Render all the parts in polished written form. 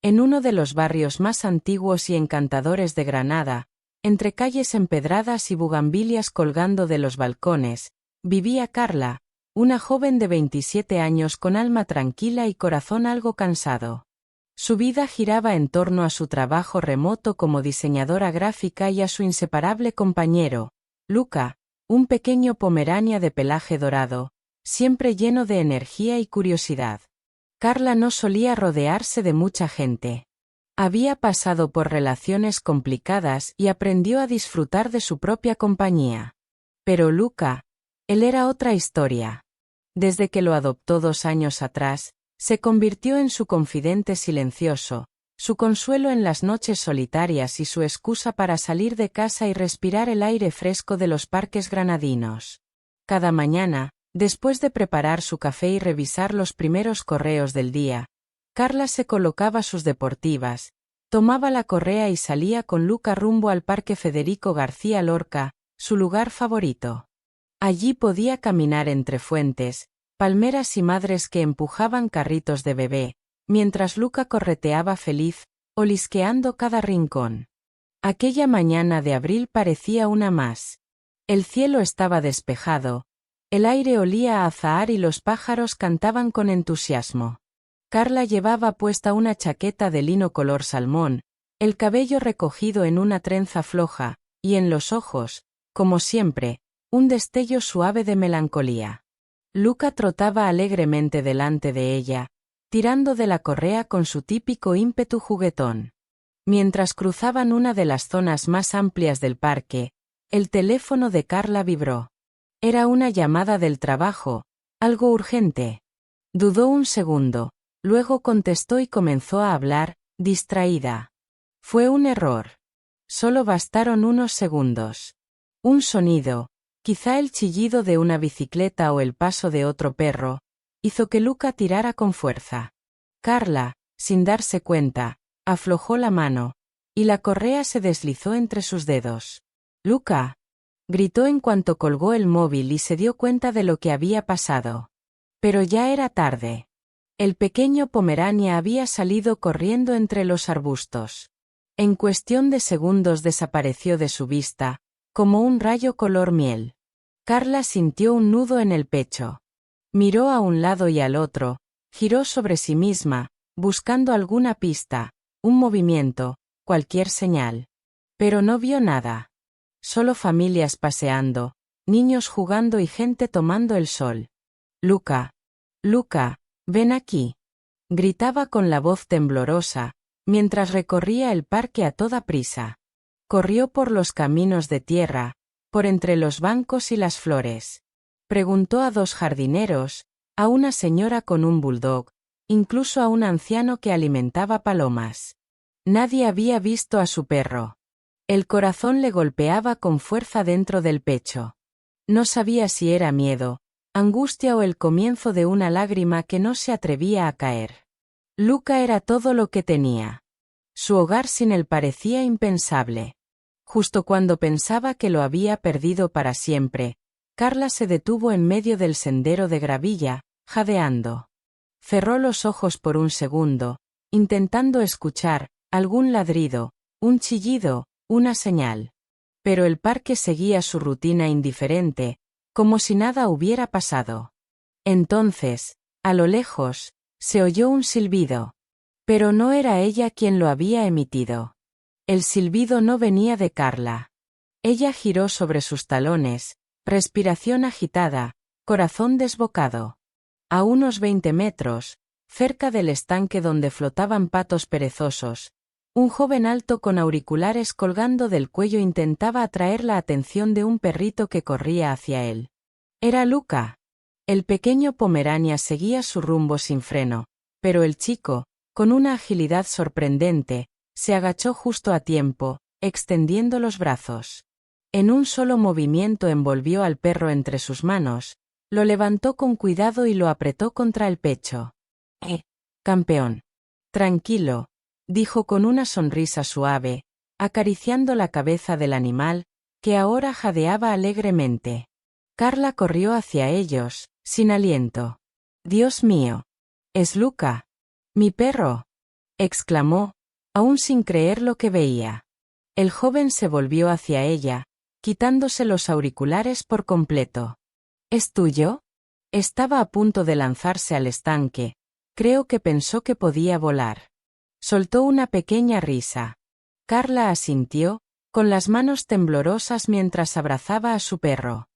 En uno de los barrios más antiguos y encantadores de Granada, entre calles empedradas y bugambilias colgando de los balcones, vivía Carla, una joven de 27 años con alma tranquila y corazón algo cansado. Su vida giraba en torno a su trabajo remoto como diseñadora gráfica y a su inseparable compañero, Luca, un pequeño pomerania de pelaje dorado, siempre lleno de energía y curiosidad. Carla no solía rodearse de mucha gente. Había pasado por relaciones complicadas y aprendió a disfrutar de su propia compañía. Pero Luca, él era otra historia. Desde que lo adoptó 2 años atrás, se convirtió en su confidente silencioso, su consuelo en las noches solitarias y su excusa para salir de casa y respirar el aire fresco de los parques granadinos. Cada mañana, después de preparar su café y revisar los primeros correos del día, Carla se colocaba sus deportivas, tomaba la correa y salía con Luca rumbo al Parque Federico García Lorca, su lugar favorito. Allí podía caminar entre fuentes, palmeras y madres que empujaban carritos de bebé, mientras Luca correteaba feliz, olisqueando cada rincón. Aquella mañana de abril parecía una más. El cielo estaba despejado, el aire olía a azahar y los pájaros cantaban con entusiasmo. Carla llevaba puesta una chaqueta de lino color salmón, el cabello recogido en una trenza floja, y en los ojos, como siempre, un destello suave de melancolía. Luca trotaba alegremente delante de ella, tirando de la correa con su típico ímpetu juguetón. Mientras cruzaban una de las zonas más amplias del parque, el teléfono de Carla vibró. Era una llamada del trabajo, algo urgente. Dudó un segundo, luego contestó y comenzó a hablar, distraída. Fue un error. Solo bastaron unos segundos. Un sonido, quizá el chillido de una bicicleta o el paso de otro perro, hizo que Luca tirara con fuerza. Carla, sin darse cuenta, aflojó la mano, y la correa se deslizó entre sus dedos. «Luca», gritó en cuanto colgó el móvil y se dio cuenta de lo que había pasado. Pero ya era tarde. El pequeño Pomerania había salido corriendo entre los arbustos. En cuestión de segundos desapareció de su vista, como un rayo color miel. Carla sintió un nudo en el pecho. Miró a un lado y al otro, giró sobre sí misma, buscando alguna pista, un movimiento, cualquier señal. Pero no vio nada. Solo familias paseando, niños jugando y gente tomando el sol. «Luca, Luca, ven aquí», gritaba con la voz temblorosa, mientras recorría el parque a toda prisa. Corrió por los caminos de tierra, por entre los bancos y las flores. Preguntó a 2 jardineros, a una señora con un bulldog, incluso a un anciano que alimentaba palomas. Nadie había visto a su perro. El corazón le golpeaba con fuerza dentro del pecho. No sabía si era miedo, angustia o el comienzo de una lágrima que no se atrevía a caer. Luca era todo lo que tenía. Su hogar sin él parecía impensable. Justo cuando pensaba que lo había perdido para siempre, Carla se detuvo en medio del sendero de gravilla, jadeando. Cerró los ojos por un segundo, intentando escuchar algún ladrido, un chillido, una señal. Pero el parque seguía su rutina indiferente, como si nada hubiera pasado. Entonces, a lo lejos, se oyó un silbido. Pero no era ella quien lo había emitido. El silbido no venía de Carla. Ella giró sobre sus talones, respiración agitada, corazón desbocado. A unos 20 metros, cerca del estanque donde flotaban patos perezosos, un joven alto con auriculares colgando del cuello intentaba atraer la atención de un perrito que corría hacia él. Era Luca. El pequeño Pomerania seguía su rumbo sin freno, pero el chico, con una agilidad sorprendente, se agachó justo a tiempo, extendiendo los brazos. En un solo movimiento envolvió al perro entre sus manos, lo levantó con cuidado y lo apretó contra el pecho. Campeón. Tranquilo, dijo con una sonrisa suave, acariciando la cabeza del animal, que ahora jadeaba alegremente. Carla corrió hacia ellos, sin aliento. «Dios mío. Es Luca. Mi perro». exclamó, aún sin creer lo que veía. El joven se volvió hacia ella, quitándose los auriculares por completo. ¿Es tuyo? Estaba a punto de lanzarse al estanque. Creo que pensó que podía volar. Soltó una pequeña risa. Carla asintió, con las manos temblorosas mientras abrazaba a su perro.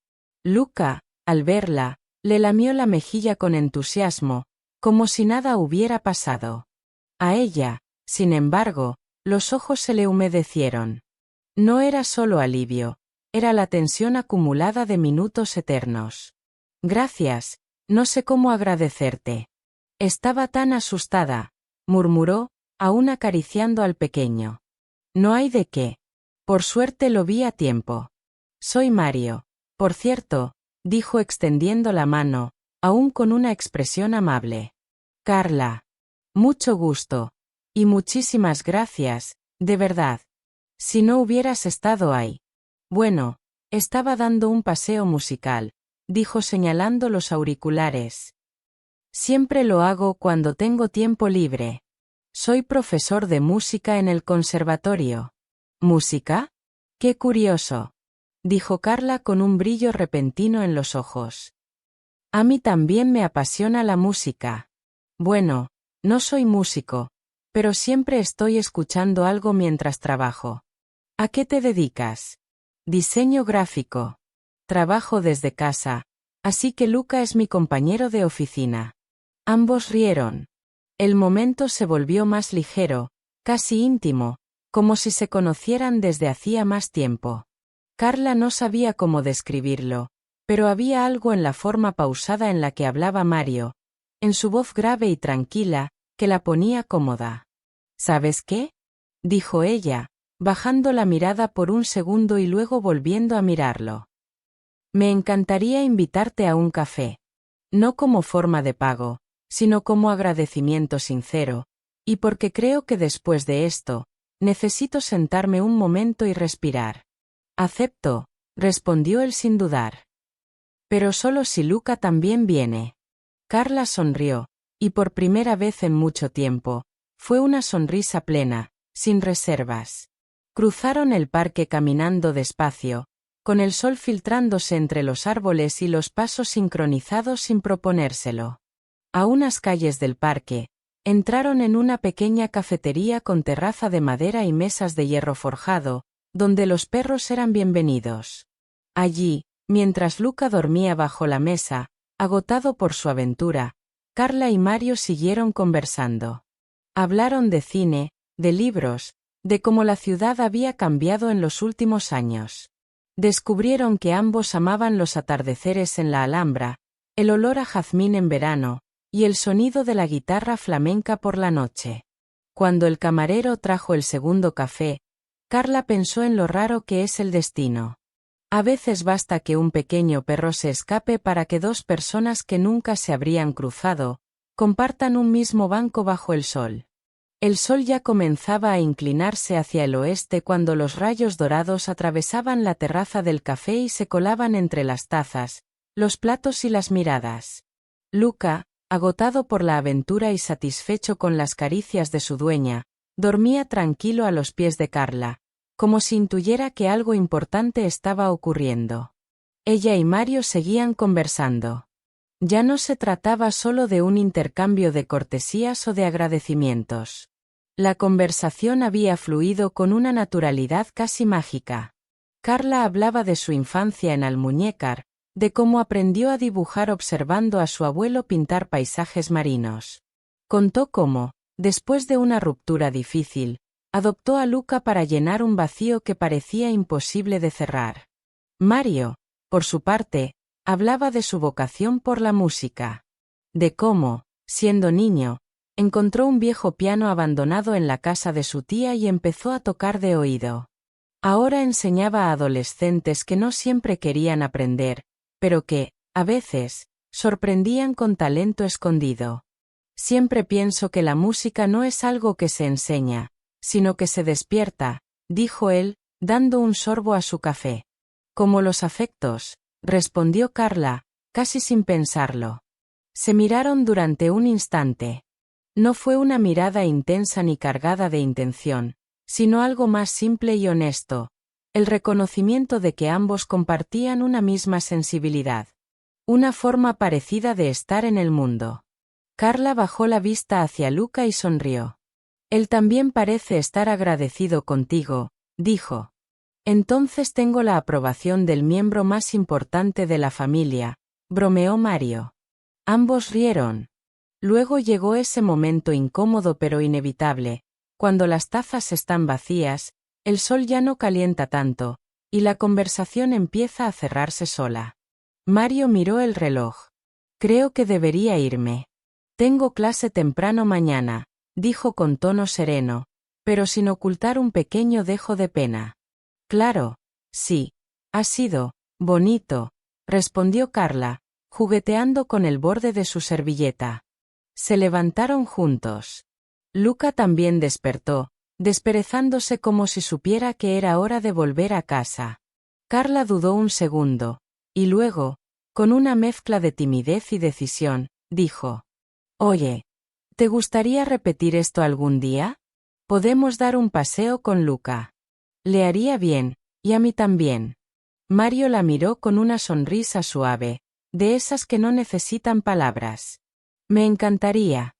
Luca, al verla, le lamió la mejilla con entusiasmo, como si nada hubiera pasado. A ella, sin embargo, los ojos se le humedecieron. No era solo alivio, era la tensión acumulada de minutos eternos. Gracias, no sé cómo agradecerte. Estaba tan asustada, murmuró, aún acariciando al pequeño. No hay de qué. Por suerte lo vi a tiempo. Soy Mario. Por cierto, dijo extendiendo la mano, aún con una expresión amable. Carla. Mucho gusto. Y muchísimas gracias, de verdad. Si no hubieras estado ahí. Bueno, estaba dando un paseo musical, dijo señalando los auriculares. Siempre lo hago cuando tengo tiempo libre. Soy profesor de música en el conservatorio. ¿Música? ¡Qué curioso!, dijo Carla con un brillo repentino en los ojos. A mí también me apasiona la música. Bueno, no soy músico, pero siempre estoy escuchando algo mientras trabajo. ¿A qué te dedicas? Diseño gráfico. Trabajo desde casa, así que Luca es mi compañero de oficina. Ambos rieron. El momento se volvió más ligero, casi íntimo, como si se conocieran desde hacía más tiempo. Carla no sabía cómo describirlo, pero había algo en la forma pausada en la que hablaba Mario, en su voz grave y tranquila, que la ponía cómoda. ¿Sabes qué?, dijo ella, bajando la mirada por un segundo y luego volviendo a mirarlo. Me encantaría invitarte a un café. No como forma de pago, sino como agradecimiento sincero, y porque creo que después de esto, necesito sentarme un momento y respirar. Acepto, respondió él sin dudar. Pero solo si Luca también viene. Carla sonrió, y por primera vez en mucho tiempo, fue una sonrisa plena, sin reservas. Cruzaron el parque caminando despacio, con el sol filtrándose entre los árboles y los pasos sincronizados sin proponérselo. A unas calles del parque, entraron en una pequeña cafetería con terraza de madera y mesas de hierro forjado, donde los perros eran bienvenidos. Allí, mientras Luca dormía bajo la mesa, agotado por su aventura, Carla y Mario siguieron conversando. Hablaron de cine, de libros, de cómo la ciudad había cambiado en los últimos años. Descubrieron que ambos amaban los atardeceres en la Alhambra, el olor a jazmín en verano, y el sonido de la guitarra flamenca por la noche. Cuando el camarero trajo el segundo café, Carla pensó en lo raro que es el destino. A veces basta que un pequeño perro se escape para que dos personas que nunca se habrían cruzado, compartan un mismo banco bajo el sol. El sol ya comenzaba a inclinarse hacia el oeste cuando los rayos dorados atravesaban la terraza del café y se colaban entre las tazas, los platos y las miradas. Luca, agotado por la aventura y satisfecho con las caricias de su dueña, dormía tranquilo a los pies de Carla, como si intuyera que algo importante estaba ocurriendo. Ella y Mario seguían conversando. Ya no se trataba solo de un intercambio de cortesías o de agradecimientos. La conversación había fluido con una naturalidad casi mágica. Carla hablaba de su infancia en Almuñécar, de cómo aprendió a dibujar observando a su abuelo pintar paisajes marinos. Contó cómo, después de una ruptura difícil, adoptó a Luca para llenar un vacío que parecía imposible de cerrar. Mario, por su parte, hablaba de su vocación por la música. De cómo, siendo niño, encontró un viejo piano abandonado en la casa de su tía y empezó a tocar de oído. Ahora enseñaba a adolescentes que no siempre querían aprender, pero que, a veces, sorprendían con talento escondido. Siempre pienso que la música no es algo que se enseña, sino que se despierta, dijo él, dando un sorbo a su café. Como los afectos, respondió Carla, casi sin pensarlo. Se miraron durante un instante. No fue una mirada intensa ni cargada de intención, sino algo más simple y honesto, el reconocimiento de que ambos compartían una misma sensibilidad. Una forma parecida de estar en el mundo. Carla bajó la vista hacia Luca y sonrió. Él también parece estar agradecido contigo, dijo. Entonces tengo la aprobación del miembro más importante de la familia, bromeó Mario. Ambos rieron. Luego llegó ese momento incómodo pero inevitable, cuando las tazas están vacías, el sol ya no calienta tanto, y la conversación empieza a cerrarse sola. Mario miró el reloj. Creo que debería irme. Tengo clase temprano mañana, dijo con tono sereno, pero sin ocultar un pequeño dejo de pena. Claro, sí. Ha sido bonito, respondió Carla, jugueteando con el borde de su servilleta. Se levantaron juntos. Luca también despertó, desperezándose como si supiera que era hora de volver a casa. Carla dudó un segundo, y luego, con una mezcla de timidez y decisión, dijo: Oye, ¿te gustaría repetir esto algún día? Podemos dar un paseo con Luca. Le haría bien, y a mí también. Mario la miró con una sonrisa suave, de esas que no necesitan palabras. Me encantaría.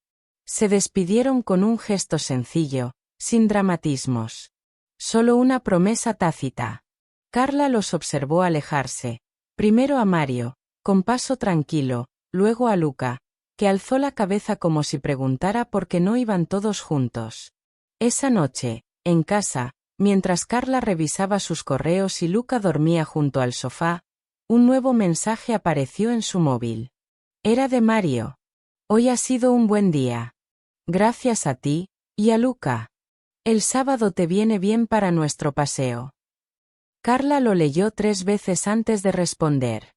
Se despidieron con un gesto sencillo, sin dramatismos. Solo una promesa tácita. Carla los observó alejarse, primero a Mario, con paso tranquilo, luego a Luca, que alzó la cabeza como si preguntara por qué no iban todos juntos. Esa noche, en casa, mientras Carla revisaba sus correos y Luca dormía junto al sofá, un nuevo mensaje apareció en su móvil. Era de Mario. Hoy ha sido un buen día. Gracias a ti, y a Luca. El sábado te viene bien para nuestro paseo. Carla lo leyó 3 veces antes de responder.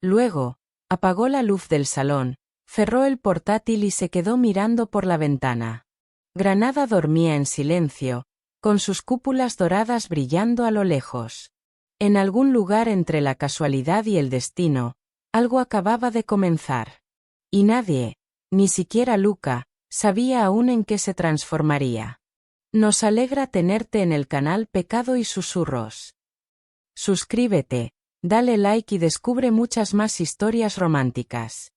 Luego, apagó la luz del salón, cerró el portátil y se quedó mirando por la ventana. Granada dormía en silencio, con sus cúpulas doradas brillando a lo lejos. En algún lugar entre la casualidad y el destino, algo acababa de comenzar. Y nadie, ni siquiera Luca, sabía aún en qué se transformaría. Nos alegra tenerte en el canal Pecado y Susurros. Suscríbete, dale like y descubre muchas más historias románticas.